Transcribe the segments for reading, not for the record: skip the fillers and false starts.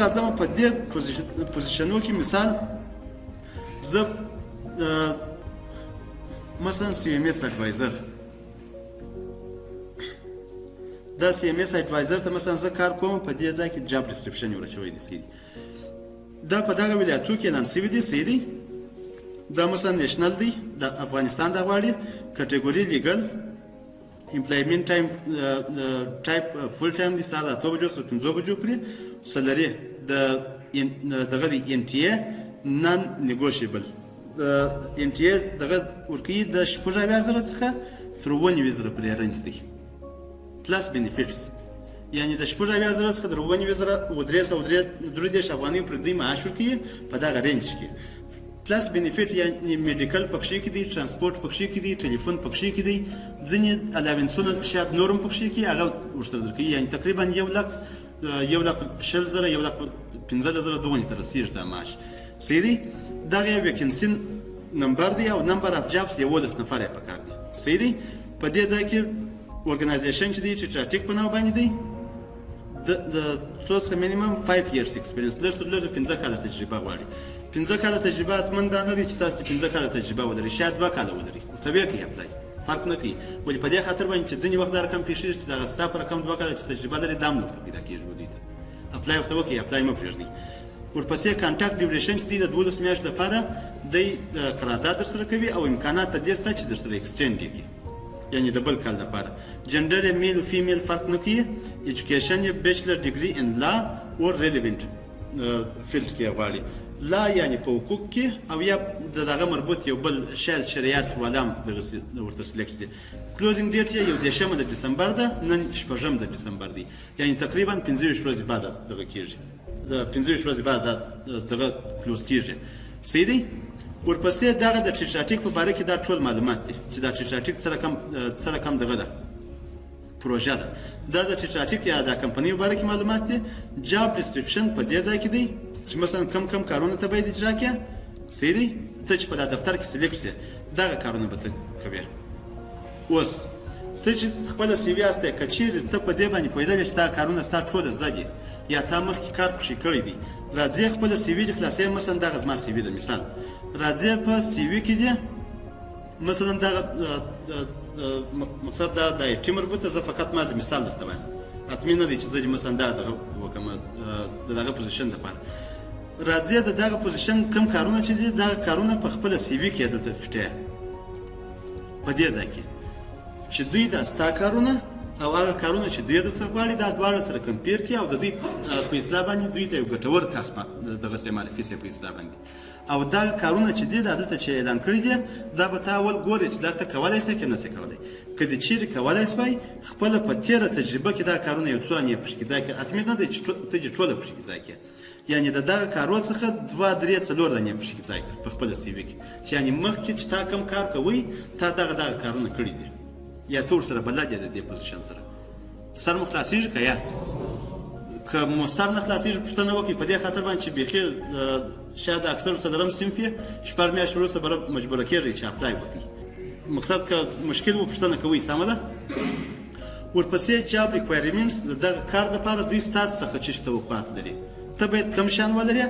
راځم په دې پوزیشنو کې مثال زه مثلا CMS اډوایزر دا CMS اډوایزر ته مثلا زه کار کوم په دې ځای کې جاب ډسکرپشن یې ورچوی دی سیدي دا په دغه ولایتو کې اعلان سوي دي سیدي دا مثلا نیشنل دی د افغانستان د غواړي کټګوري لیګل امپلایمنت ټایم ټایپ فول ټایم دی سره 8 بجو سره 15 بجو پورې سلري دغه دی NTA نان نیګوشیبل NTA دغه ورکی د 18000 څخه تر 19000 پورې رنج دی پلس بینیفیټس یعنی د 18000 څخه تر 193 افغانۍ پر دې معاش ورکوي په دغه رینج کې پلس بینیفیټ یعنی میډیکل پکښې کې دی ترانسپورت پکښې کې دی ټلیفون پکښې کې دی ځینې الاونسونه شاید نورم پکښې کې هغه ورسره درکوي یعنی تقریبا 1,20,000 1,15,000 دغونې ته رسیږي دا معاش صحیح دی دغه یو ویکنسي نمبر دی او نمبر اف جابس 11 نفر یې پکار دی صحیح دی په دې ځای کې ارګنایزیشن چې دی چې ټراټیک په نامه باندې دی د څو څخه مینیمم 5 years experience لږ تر لږه 15 کاله تجربه غواړي 15 کاله تجربه اتمن دا نه دی چې تاسو 15 کاله تجربه ولرئ شاید 2 کاله ولرئ ورته به کوي اپلای فرق نه کوي ولې په دې خاطر باندې چې ځینې وخت دا رقم پیښیږي چې دغه ستا په رقم 2 کاله چې تجربه لري دام نه پیدا کېږي دوی ته اپلای ورته وکړي اپلای مه پرېږدئ ورپسې کانټاکټ ډیوریشن چې دی د 12 میاشتو دپاره دی قرارداد درسره کوي او امکانات د دې شته چې درسره ایکسټینډ یې کړي یعنی د بل کال لپاره جنډر یې میل او فیمیل فرق نه کوي ایجوکیشن یې بیچلر ډیګري ان لا او ریلیونټ فیلډ کې غواړي لا یعنی په حقوق کې او یا دغه مربوط یو بل شاید شریعت ولام دغه ورته سلیکټ شي کلوزینګ ډیټ یې یو 10 د ډسمبر ده نن 6 د ډسمبر دی یعنی تقریبا 15 ورځې بعد دغه کېږي د 15 ورځې بعد دغه کلوز کېږي صحیح دی ورپسې دغه د ټریټراټیک په باره کې دا ټول معلومات دي چې دا ټریټراټیک سره کم دغه ده پروژه ده دا د ټریټراټیک یا د کمپنۍ په باره کې معلومات دي جاب ډسکرپشن په دې ځای کې دی چې مثلا کم کارونه ته باید اجرا کړې صحیح دی ته چې په دا دفتر کې سلیکټ شې دغه کارونه به ته کوې اوس ته چې خپله سی وي هستی که چیرې ته په دې باندې پوهېدلی چې دا کارونه ستا ټوله زده دي یا تا مخکې کار پکښې کړی دی راځې خپله سی وي دې خلاصوې مثلا دغه زما سی وي ده مثال راځې په سی وي کې دې مثلا دغه مقصد دا د آی ټي مربوطه زه فقط ما مثال درته وایم حتمي نه دی چې زه دې مثلا دغه وکړم د دغه پوزیشن دپاره راځې د دغه پوزیشن کوم کارونه چې دي دغه کارونه په خپله سی وي کې دلته فټې په دې ځای کې چې دوی دا ستا کارونه او هغه کارونه چې دوی درڅخه غواړي دا دواړه سره کمپیر کړي او د دوی په اصطلاح باندې دوی ته یو ګټور کسب دغسې معرفي شي په اصطلاح باندې او دا کارونه چې دي دا دلته چې اعلان کړي دي دا به تا اول ګورې چې دا ته کولی شې که نه شې کولی که دې چیرې کولی شوی خپله په تېره تجربه کې دا کارونه یو څو انې پکښې ځای کړه حتمي نه دی چې ته دې ټوله پکښې ځای کړې یعنی د دغه کارو څخه 2 3 4 دانې پکښې ځای کړه په خپله سی وي کې چې یعنې مخکې چې تا کوم کار کوئ تا دغه کارونه کړي دي یا ته ورسره بلد یې د دې پوزیشن سره سر مو خلاصېږي که یا که مو سر نه خلاصېږي پوښتنه وکړئ په دې خاطر باندې چې بیخي شاید اکثر څلورم صنف یې 6 میاشتې وروسته به مجبوره کېږئ چې اپلای وکړئ مقصد که مشکل و پوښتنه کوئ سمه ده ورپسې جاب ریکوایرمنټس د دغه کار دپاره دوی ستاسو څخه څه توقعات لري ته باید کم شان ولرې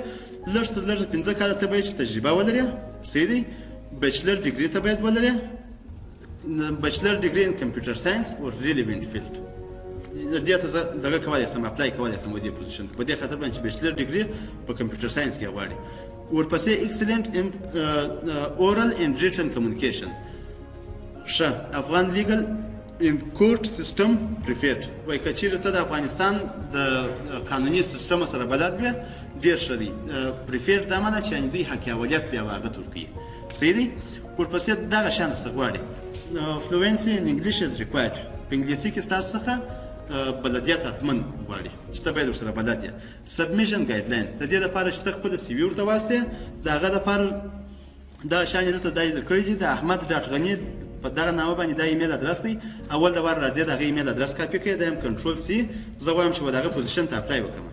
لږ تر لږه 15 کاله ته باید تجربه ولرې صحیح دی بیچلر ډیګري ته باید ولرې بیچلر ډیګري ان کمپیوټر ساینس او ریلیونټ فیلډ دې ته زه دغه کولی شم اپلای کولی شم دې پوزیشن ته په دې خاطر باندې چې بیچلر ډیګري په کمپیوټر ساینس کې غواړي ورپسې ایکسلنټ اورال اینډ ریټن کمیونیکیشن ښه افغان لیګل ان کورټ سیستم پریفیرډ وایي که چیرې ته د افغانستان د قانوني سیستم سره بلد وې ډېر ښه دی پریفیرډ دا معنه چې یعنې دوی حق اولیت بیا هغه ته ورکوي صحیح دی ورپسې دغه شان څه غواړي فلوینسي ان انګلیش از ریکوایرډ په انګلیسي کې ستاسو څخه بلدیت حتمن غواړي چې ته باید ورسره بلد یې سبمیشن ګایډلاین د دې دپاره چې ته خپله سی وي ورته واستې د هغه دپاره دا شان یې دلته دا یې درکړي دي د احمد ډاټ غني په دغه نامه باندې دا ایمیل ادرس دی اول د وار راځي دغه ایمیل ادرس کاپي کړئ دا یم کنټرول سی زه غواړم چې دغه پوزیشن ته اپلای وکړم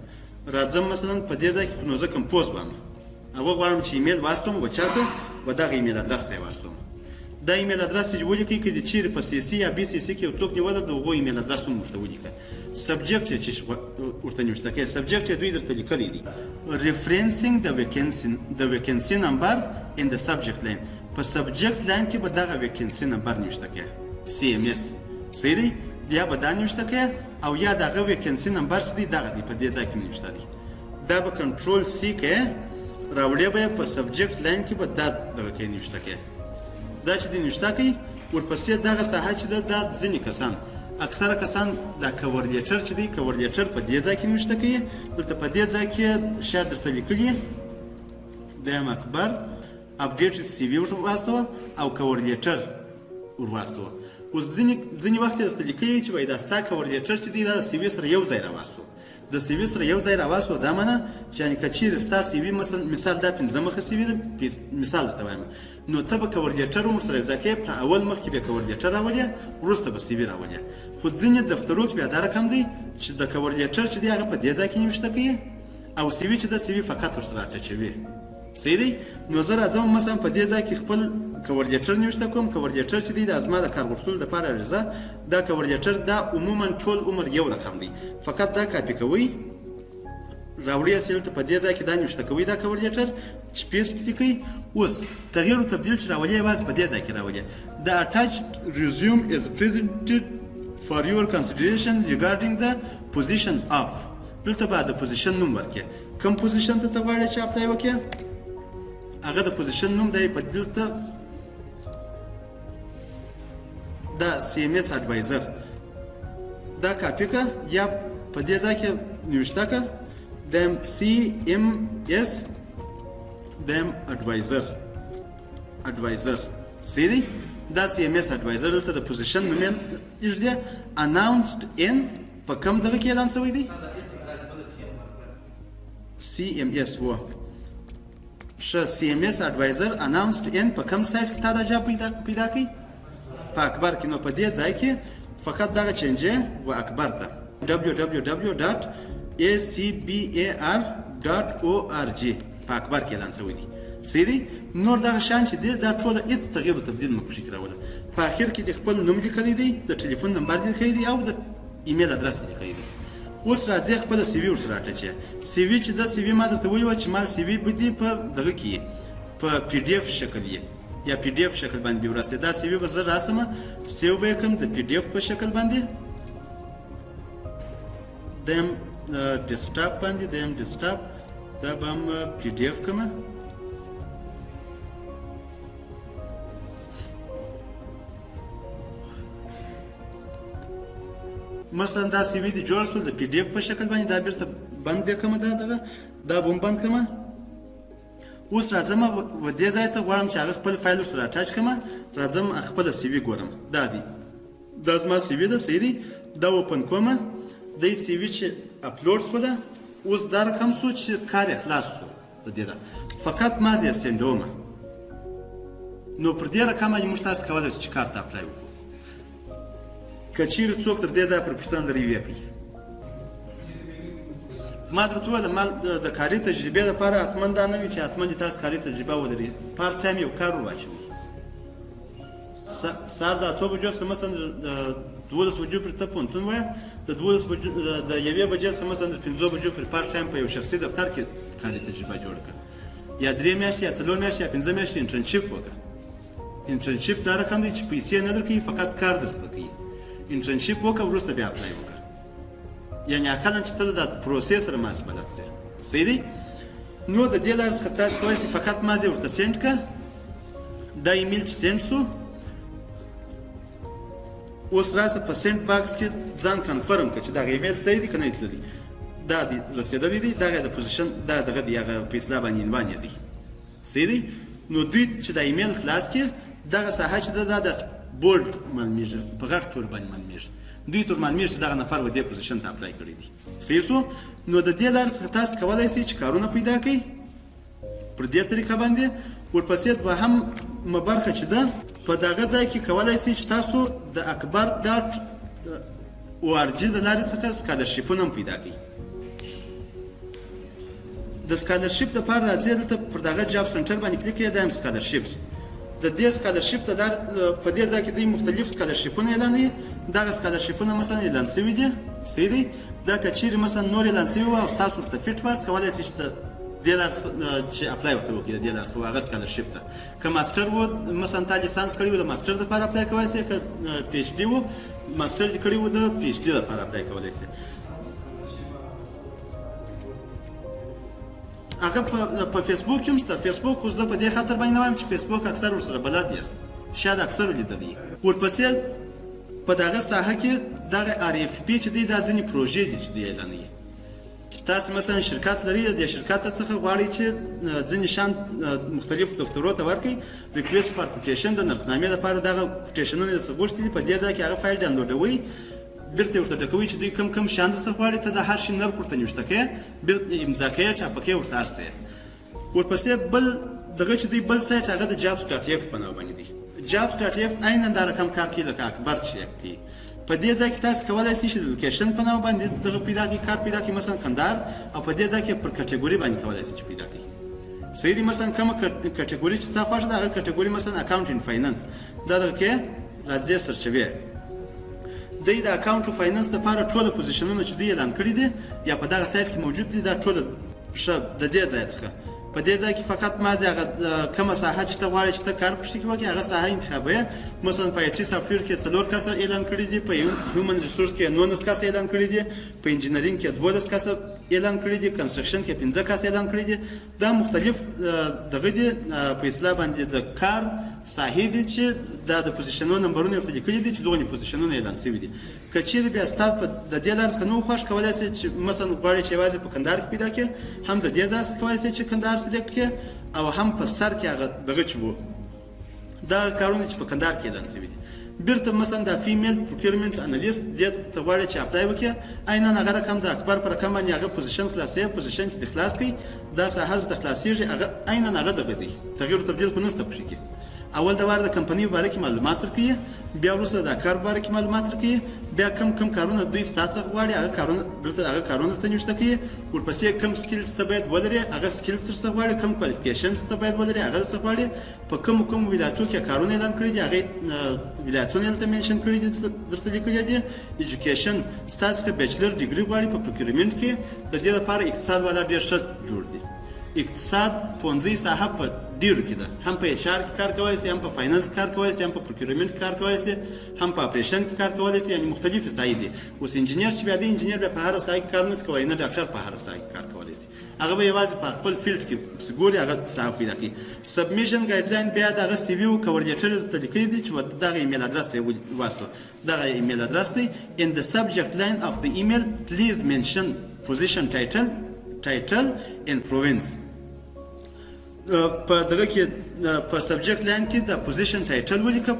راځم مثلا په دې ځای کې نو زه کمپوز وایم او غواړم چې ایمیل واستوم و چاته و دغه ایمیل ادرس ته واستوم دا ایمیل ادرس چې ولیکئ که د چیرې په سی سی یا بي سی سی کې یو څوک نیولی د هغو ایمیل ادرس هم ورته ولیکه. سبجیکټ یې چې ورته نوشته کوي، سبجیکټ یې دوی درته لیکلی دي referencing the vacancy number in the subject line. په سبجیکټ لاین کې به دغه ویکنسي نمبر نوشته کوي سی ام اس، صحیح دی؟ یا به دا نوشته کوي او یا دغه ویکنسي نمبر چې دی دغه دی په دې ځای کې نوشته دی. دا به کنټرول سی کوي، راوړی به یې په سبجیکټ لاین کې به دا دغه کوي نوشته کوي. دا چې دی نوشته کوي ورپسې دغه ساحه چې ده دا ځینې کسان اکثره کسان دا کور لیټر چې دی کور لیټر په دې ځای کې نوشته کوي. دلته په دې ځای کې شاید درته لیکلي دیم اکبر اپډیټ سی وي ور واستوه او کور لیټر ور واستوه. اوس ځینې وخت یې درته لیکلي چې وایي دا ستا کور لیټر چې دی دا سی وي سره یو ځای راواستو. د سی وي سره یو ځای راواستو دا معنی چې یعنې که چیرې ستا سی وي مثال دا پنځه مخه سی وي ده مثال درته وایم، نو ته به کور لیټر هم ورسره یو ځای کوې، په اول مخکې به یې کور لیټر راولې، وروسته به سی وي راولې. خو ځینې دفترو کې بیا دا رقم دی چې د کور لیټر چې دی هغه په دې ځای کې نوشته کوي او سی وي چې ده سی وي فقط ورسره اټچوي، صحیح دی؟ نو زه راځم مثلا په دې ځای کې خپل کور لیټر نوشته کوم. کور لیټر چې دی دا زما د کار غوښتلو دپاره عریضه، دا کور لیټر دا عموما ټول عمر یو رقم دی، فقط دا کاپي کوئ راوړی یې دلته په دې ځای کې دا نوشته کوئ دا کور لیټر چې پیسټ پکې کوئ. اوس تغییر و تبدیل چې راولئ یوازې په دې ځای کې راولئ. د attached resume is presented for your consideration regarding the position of. دلته به د پوزیشن نوم ورکړې، کوم پوزیشن ته ته غواړې چې اپلای وکړې هغه د پوزیشن نوم دی په دلته دا سی ام اس اډوایزر دا کاپي که یا په دې ځای کې نوشته که دیم سی ام اس دیم اډوایزر صحیح دی؟ دا سی ام اس اډوایزر دلته د پوزیشن نوم یې ایږدي اناونسډ ان په کوم دغه کې اعلان شوی دی سی ام اس و ښه سی ام اس اډوایزر اناونسډ ان په کوم سایټ کې تا دا جاب پیدا کوي په اکبر کې. نو په دې ځای کې فقط دغه چینجې و اکبر ته www.acbar.org په اکبر کې اعلان شوی دی، صحیح دی؟ نور دغه شیان چې دی دا ټوله هېڅ تغییر و تبدیل مه پکې راوله. په اخر کې د خپل نوم لیکلی دی، د ټلیفون نمبر لیکلی دی او د ایمیل ادرس لیکلی دی. اوس راځي خپله سی وي ورسره اټچ یې. سی وي چې دا سی وي ما درته ویلي وه چې ما سی وي به دي په دغه کې په پی ډي اف شکل یې یا پی ډي اف شکل باندې به ورسې. دا سی وي به زه راسمه سیو به یې کړم د پی ډي اف په شکل باندې، دیم ډیسکټاپ باندې دیم ډیسکټاپ دا به هم پی ډي اف کړمه. مثلا دا سی وي دي جوړ شول د پی ډي اف په شکل باندې، دا بیرته بند بیا کړمه دا به هم بند کړمه. اوس راځم و دې ځای ته غواړم چې هغه خپل فایل ورسره اټچ کړمه. راځم خپله سی وي ګورم، دا دی دا زما سی وي ده، صحیح دی؟ دا اوپن کومه دی سی وي چې اپلوډ شوله. اوس دا رقم شو چې کار یې خلاص شو د دې ده، فقط ما زه یې سینډومه. نو پر دې رقم باندې موږ تاسو کولی شو چې کار ته اپلای وکړو. که چیرې څوک تر دې ځایه پرې پوښتنه لري ویې کوي. ما درته وویل د کاري تجربې لپاره حتما دا نه وي چې حتما دې تاسو کاري تجربه ولري، پارت ټایم یو کار ور واچوئ. سهار د 8 بجو څخه مثلا د 12 بجو پورې ته پوهنتون وایه، د 12 بجو د 1 بجې څخه مثلا د 5 بجو پورې پارت ټایم په یو شخصي دفتر کې کاري تجربه جوړه کړه، یا 3 میاشتې یا 4 میاشتې یا 5 میاشتې انټرنشپ وکړه. انټرنشپ دا رقم دی چې پیسې نه درکوي، فقط کار درزده کوي. انټرنشپ وکړه وروسته بیا اپلای وکړه، یعنې اقلا چې ته د پروسې سره ماسې بلد شې، صحیح دی؟ نو د دې لارې څخه تاسو کولی شئ فقط مازې ورته سینډ کړه. دا ایمیل چې سینډ شو اوس راسه په سینډ باکس کې ځان کنفرم کړه چې دغه ایمیل تللی دی که نه تللی، دا دی رسېدلی دی، دغه د پوزیشن دا دغه دی هغه په اصطلاح باندې عنوان یې دی، صحیح دی؟ نو دوی چې دا ایمیل خلاص کړي دغه ساحه چې ده دا داسې بولډ معلومیږي، په غټ تور باندې معلومیږي، دوی تور معلومیږي چې دغه نفر و دې پوزیشن ته اپلای کړی دی، صحیح شو؟ نو د دې لارې څخه تاسو کولی شئ چې کارونه پیدا کړئ پر دې طریقه باندې. ورپسې دوهمه برخه چې ده په دغه ځای کې کولی شئ چې تاسو د اکبر ډاټ او ار جي د لارې څخه سکالرشیپونه هم پیدا کړئ. د سکالرشیپ دپاره راځئ دلته پر دغه جاب سنټر باندې کلیک کړئ، دا هم سکالرشیپس د دې سکالرشپ ته په دې ځای کې دوی مختلف سکالرشپونه اعلانوي. دغه سکالرشپونه مثلا اعلان شوي دي صحیح دی. دا که چیرې مثلا نور اعلان شوي وو او تاسو ورته فټ واست کولی شئ چې چې اپلای ورته وکړي د دې لارس هغه سکالرشپ ته. که ماسټر و مثلا تا لیسانس کړی و د ماسټر دپاره اپلای کولی شئ. که پی ایچ ډي و ماسټر چې کړی و د پی ایچ ډي دپاره اپلای کولی شئ. هغه په فیسبوک کې هم شته. فیسبوک خو زه په دې خاطر باندې نه وایم چې فیسبوک اکثر ورسره بلد یاست، شاید اکثر لیدلی. ورپسې په دغه ساحه کې دغه آر اف پی چې دی دا ځینې پروژې دي چې دوی اعلانوي. چې تاسو مثلا شرکت لري د شرکت څخه غواړئ چې ځینې شیان مختلفو دفترو ته ورکړئ، ریکویسټ فار کوټیشن د نرخنامې لپاره دغه کوټیشنونه یې څه غوښتي دي. په دې ځای کې هغه فایل ډاونلوډوئ، بیرته ورته ډکوئ چې دوی کم شیان درڅخه غواړي. ته د هر شي نرخ ورته نوشته کوې، بیرته امضا کوې، چاپه کوې، ورته استوې. ورپسې بل دغه چې دی بل سایټ هغه د جابس ډاټ ایف په نامه باندې دی. جابس ډاټ ایف عیناً دا رقم کار کوي لکه اکبر چې کوي. په دې ځای کې تاسو کولی شئ چې د لوکیشن په نامه باندې دغه پیدا کړئ، کار پیدا کړئ، مثلا کندهار، او په دې ځای کې پر کټګوري باندې کولی شئ چې پیدا کړئ. صحیح دی. مثلا کومه کټګوري چې ستا خوښه ده هغه کټګوري مثلا اکاونټ ان فاینانس دا دغه کې راځي سرچوي. دوی د اکاونټ او فاینانس لپاره ټوله پوزیشنونه چې دوی اعلان کړي دي یا په دغه سایټ کې موجود دي دا ټوله ښه د دې ځای څخه. په دې ځای کې فقط مازې هغه کومه ساحه چې ته غواړې چې ته کار پکې وکړې هغه ساحه انتخابوې. مثلا په آی ټي سافټویر کې 4 کسه اعلان کړي دي، په هیومن ریسورس کې 19 کسه اعلان کړي دي، په انجینرینګ کې 12 کسه اعلان کړي دي، کنسټرکشن کې 15 کسه اعلان کړي دي. دا مختلف دغه دي په اصطلاح باندې د کار ساحې دي چې دا د پوزیشنونو نمبرونه ورته لیکلي دي چې دغه پوزیشنونه اعلان شوي دي. که چیرې بیا ستا په د دې لارې څخه نه خوښ کولی شې چې مثلا غواړې چې یوازې په کندهار کې پیدا کړې، هم د دې ځای څخه کولی شې چې کندهار سلیکټ کړې، او هم په سر کې هغه دغه چې وو دا کارونه چې په کندهار کې اعلان شوي دي. بیرته مثلا د فیمیل پروکیورمنټ انالیست دې ته غواړې چې اپلای وکړې، عیناً هغه رقم د اکبر په رقم باندې هغه پوزیشن خلاصوي. پوزیشن چې د خلاص کړي دا ساحه درته خلاصېږي، هغه عیناً هغه دغه دی، تغییر و تبدیل خو نشته پکې کې. اول د وار د کمپنۍ په باره کې معلومات درکوي، بیا وروسته د کار په باره کې معلومات درکوي، بیا کم کارونه دوی ستا څخه غواړي هغه کارونه دلته هغه کارونه درته نوشته کوي. ورپسې کم سکیلز ته باید ولرې هغه سکیلز درڅخه غواړي، کم کوالیفیکیشنز ته باید ولرې هغه درڅخه غواړي. په کومو ولایتو کې کارونه اعلان کړي دي هغه ولایتونه یې درته منشن کړي دي، درته لیکلي دي. ایجوکیشن ستا څخه بیچلر ډیګري غواړي په پروکیورمنټ کې، د دې لپاره اقتصاد والا ډېر ښه جوړ دي. اقتصاد پوهنځۍ ساحه په ډیرو کې ده، هم په اچ آر کې کار کولی شي، هم په فاینانس کې کار کولی شي، هم په پروکیورمنټ کې کار کولی شي، هم په اپریشن کې کار کولی شي، یعنې مختلفې ساحې دي. اوس انجینر چې بیا دی انجینر بیا په هره ساحه کې کار نه شي کولی، نه ډاکټر په هره ساحه کې کار کولی شي، هغه به یوازې په خپل فیلډ کې پسې ګوري هغه ساحه پیدا کړي. سبمیشن ګایډلاین بیا دغه سی وي او کور لیټر درته لیکلي دي چې دغه ایمیل ادرس یې واستو، دغه ایمیل ادرس دی. in the subject line of the email please mention position title and province. په دغه کې په سبجیکټ لاین کې د پوزیشن ټایټل ولیکه.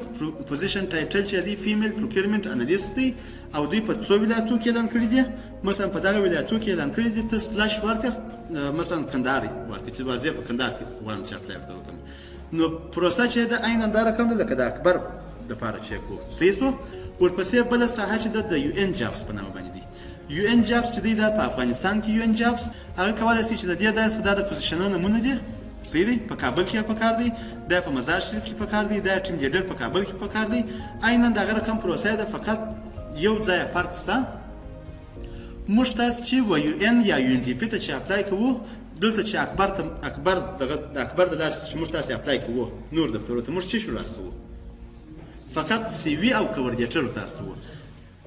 پوزیشن ټایټل چې دی فیمیل پروکیورمنټ انالیست دی او دوی په څو ولایتو کې اعلان کړي دي. مثلا په دغه ولایتو کې اعلان کړي دي ته سلاش ورکړه، مثلا کندهار ورکړه چې واضح په کندهار کې غواړم چې اپلای ورته وکړم. نو پروسه چې د عیناً دا رقم ده لکه د اکبر دپاره چې کو صحیح شو. ورپسې بله ساحه چې د یو ان جابس په نامه باندې دی. یو ان جابس چې دی دا په افغانستان کې یو ان جابس هغه کولی شي چې د دې ځای څخه دا د پوزیشنونو نمونه دي. صحیح دی. په کابل کې پکار دی، دا په مزار شریف کې پکار دی، دا ټیم لیډر په کابل کې پکار دی. عیناً دغه رقم پروسه ده، فقط یو ځای فرق شته. موږ تاسو چې و یو ان یا یو ان ډي پي ته چې اپلای کوو دلته چې اکبر د لارې چې موږ تاسو اپلای کوو نور دفترو ته موږ چې شو راستو فقط سی وي او کور لیټر تاسو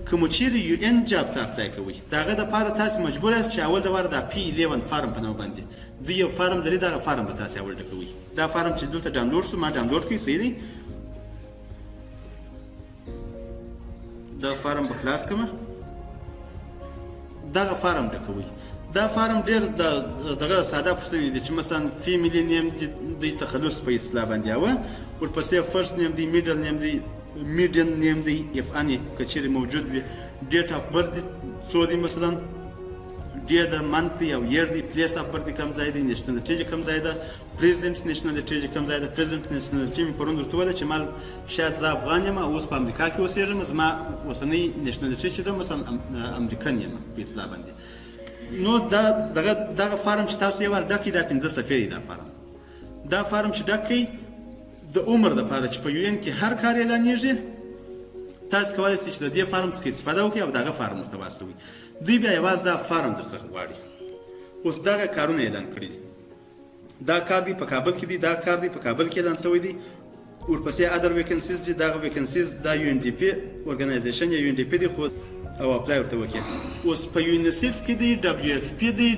کوم چیرې یو ان جاب ته اپلای کوي داغه د لپاره تاسو مجبور یاست چې اول د واره د پی 11 فارم په نوم باندې دوی یو فارم لري دغه فارم به تاسو اول ډکوي. دا فارم چې دلته ډاونلوډ شو ما ډاونلوډ کړی صحیح دی. دا فارم به خلاص کړم، دغه فارم ډکوي. دا فارم ډېر دغه ساده پوښتنې دي چې مثلا فیمیلی نیم دی تخلص په اصطلاح باندې اوه، ورپسې فرست نیم دی، میډل نیم دی، میډین نیم دی، اف اني که چیرې موجود وي، ډیټ اف برث دی څو دی، مثلا ډې د منث دی او ییر دی، پلیس اف برث دی کوم ځای دی، نیشنلټي چې کوم ځای ده، پریزنټ نیشنلټي چې کوم ځای ده. پریزنټ نیشنلټي مې پرون درته وویله چې ما شاید زه افغان یم اوس په امریکا کې اوسېږم، زما اوسنۍ نیشنلټي چې ده مثلا امریکن یم په اصطلاح باندې. نو دغه فارم چې تاسو یې ور ډکئ دا 15 صفحې دی. دا فارم چې ډک کئ د عمر دپاره چې په یو ان کې هر کار اعلانېږي تاسو کولی شئ چې د دې فارم څخه استفاده وکړئ او د هغه فارم ورته واستوئ. دوی بیا یوازې دا فارم درڅخه غواړي. اوس دغه کارونه اعلان کړي دي. دا کار دی په کابل کې دی، دا کار دی په کابل کې اعلان شوی دی. ورپسې ادر ویکنسیز دي. دغه ویکنسیز دا یو ان ډي پي ارګنایزیشن یا یو ان ډي پي دی خو او اپلای ورته وکړي. اوس په یونیسیف کې دی، دبلیو اف پي دی،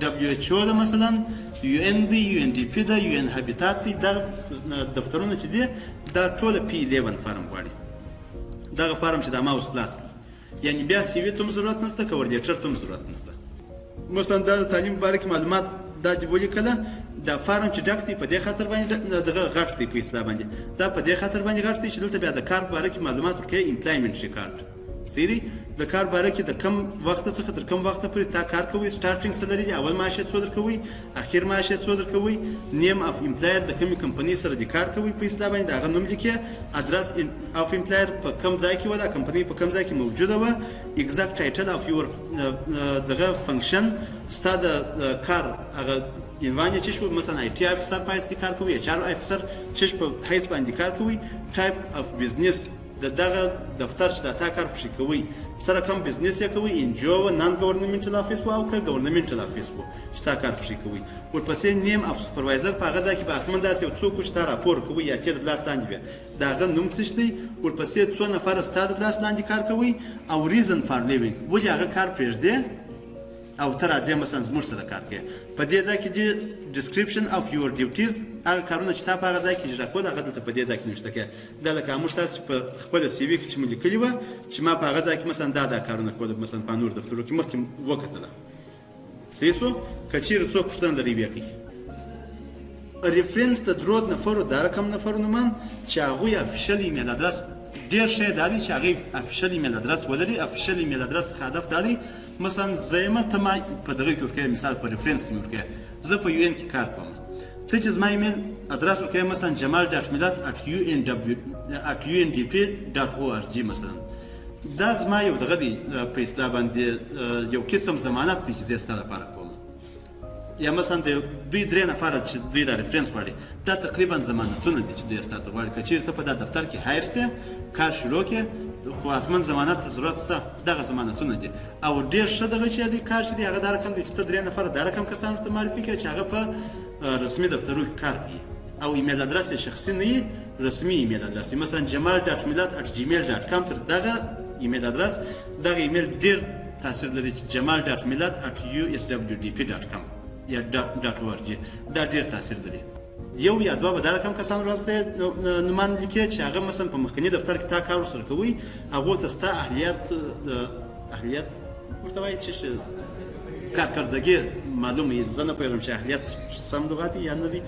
دبلیو ایچ او ده، مثلا یو ان دی، یو ان ډي پي ده، یو ان هابیتات دی. دغه دفترونه چې دي دا ټوله پی 11 فارم غواړي. دغه فارم چې دا ما اوس خلاص کړي، یعنی بیا سی وي ته هم ضرورت نشته، کوردینیټر ته هم ضرورت نشته. مثلا دا د تعلیم په باره کې معلومات دا چې ولیکله، دا فارم چې ډک دی په دې خاطر باندې دغه غټ دی په اصطلاح باندې، دا په دې خاطر باندې غټ دی چې دلته بیا د کار په باره کې معلومات ورکوي. امپلایمنټ ریکارډ صحیح دی، د کار باره کې د کم وخت څخه تر کم وخت پورې تا کار کوي، سټارټینګ سلري دی، اول معاش یې څو درکوي، اخر معاش یې څو درکوي، نیم اف امپلایر د کومې کمپنۍ سره د کار کوي په اصطلاح باندې د هغه نوم لیکي، ادرس اف امپلایر په کوم ځای کې وه، دا کمپنۍ په کوم ځای کې موجوده وه، ایگزیکټ ټایټل اف یور دغه فنکشن، ستا د کار هغه عنوان یې څه شو، مثلا آی ټي افسر په حیث کار کوي، اچ ار افسر څه په حیث باندې کار کوي، ټایپ اف بزنس دغه دفتر چې دا تا کار پکې کوي سره کوم بزنس یې کوي، ان جی او نان ګورنمنټل افیس و او که ګورنمنټل افیس و چې تا کار پکې کوي. ورپسې نیم اف سپروایزر په هغه ځای کې به حتما داسې یو څوک چې تا راپور کوي یا ته د لاس لاندې وي، د هغه نوم څه دی. ورپسې څو نفره ستا د لاس لاندې کار کوي او ریزن فار لیوینګ، ولې هغه کار پرېږدې او ته راځې مثلا زموږ سره کار کوې. په دې ځای کې چې ډسکریپشن اف یور ډیوټیز، هغه کارونه چې تا په هغه ځای کې اجرا کول هغه دلته په دې ځای کې نشته کې. دا لکه موږ تاسو په خپله سی وي کې چې مو لیکلي وه چې ما په هغه ځای کې مثلا دا کارونه کول، مثلا په نور دفترو کې مخکې وکتله. صحیح شو؟ که چېرې څوک پوښتنه لري بیا کوي. ریفرنس د درود نفرو دا رقم نفرو نومان چې هغوی افیشل ایمیل ادرس، ډېر شی دا دی چې هغوی افیشل ایمیل ادرس ولري. افیشل ایمیل ادرس څخه هدف دا دی، مثلا زه یم، ته ما په دغه کې ورکوې، مثال په ریفرنس کې مې ورکوې، زه په یو ان کې کار کوم، ته چې زما ایمیل ادرس ورکوې مثلا jamal.milat@undp.org مثلا، دا زما یو دغه دی په اصطلاح باندې یو قسم ضمانت دی چې زه ستا لپاره کوم. یا مثلا د دوی درې نفره چې دوی دا ریفرنس غواړي، دا تقریبا ضمانتونه دي چې دوی ستا څخه غواړي. که چېرې ته په دا دفتر کې هایر سې، کار شروع کړې، خو حتما ضمانت ته ضرورت شته، دغه ضمانتونه دي. او ډېر ښه دغه چې دی کار چې دی هغه دا رقم دی چې ته درې نفره دا رقم کسان ورته معرفي کړې چې هغه په رسمي دفترو کې کار کوي او ایمیل ادرس یې شخصي نه وي، رسمي ایمیل ادرس وي. مثلا jamal.milat@gmail.com تر دغه ایمیل ادرس، دغه ایمیل ډېر تاثیر لري چې jamal.milat@uswdp.com یا .org، دا ډېر تاثیر لري. یو یا دوه به دا رقم کسان ورسته نومان لیکي چې هغه مثلا په مخکني دفتر کې تا کار ورسره کوي، هغو ته ستا اهلیت ورته وایي چې کارکردګي معلومه وي. زه نه پوهېږم چې اهلیت سم لغت دی یا نه دی،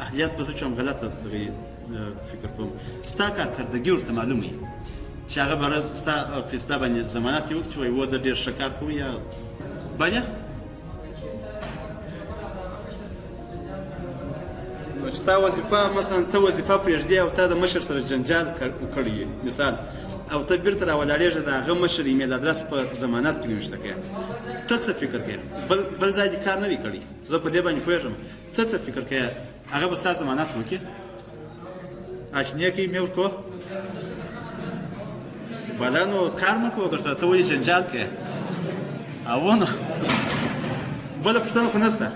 اهلیت به زه چې هم غلطه فکر کوم. ستا کارکردګي ورته معلومه وي چې هغه به ستا په اصطلاح باندې ضمانت یې وکړي چې وایي و د ډېر ښه کار کوي یا بله. چې تا وظیفه مثلا ته وظیفه پرېږدې او تا د مشر سره جنجال کړی مثال، او ته بیرته راولاړېږې د هغه مشر ایمیل ادرس په ضمانت کې نوشته کړې، ته څه فکر کوې؟ بل ځای دې کار نه وي کړی، زه په دې باندې پوهېږم. ته څه فکر کوې؟ هغه به ستا ضمانت وکړي؟ اچنې کې مې ورکړو بله نو کار مه کوه درسره، ته ولې جنجال کوې؟ او نو بله پوښتنه خو نشته.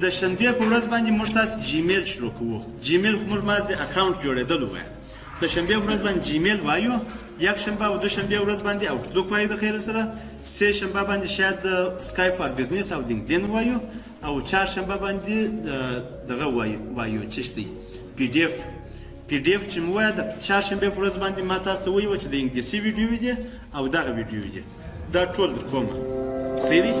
د شنبې په ورځ باندې موږ تاسو جیمیل شروع کوو. جیمیل خو موږ مازې اکاونټ جوړېدلو وایي. د شنبې په ورځ باندې جیمیل وایو، یک شنبه او دوشنبه ورځ باندې آوټلوک وایو د خیر سره، سه شنبه باندې شاید سکایپ فار بزنس او لینکدین وایو، او چهار شنبه باندې دغه وایو چې دی پی ډی اف چې مو وایي د چهار شنبه په ورځ باندې ما تاسو ته وایو چې د انګلیسي ویډیو دی او دغه ویډیو دی، دا ټول در کومه. صحیح دی؟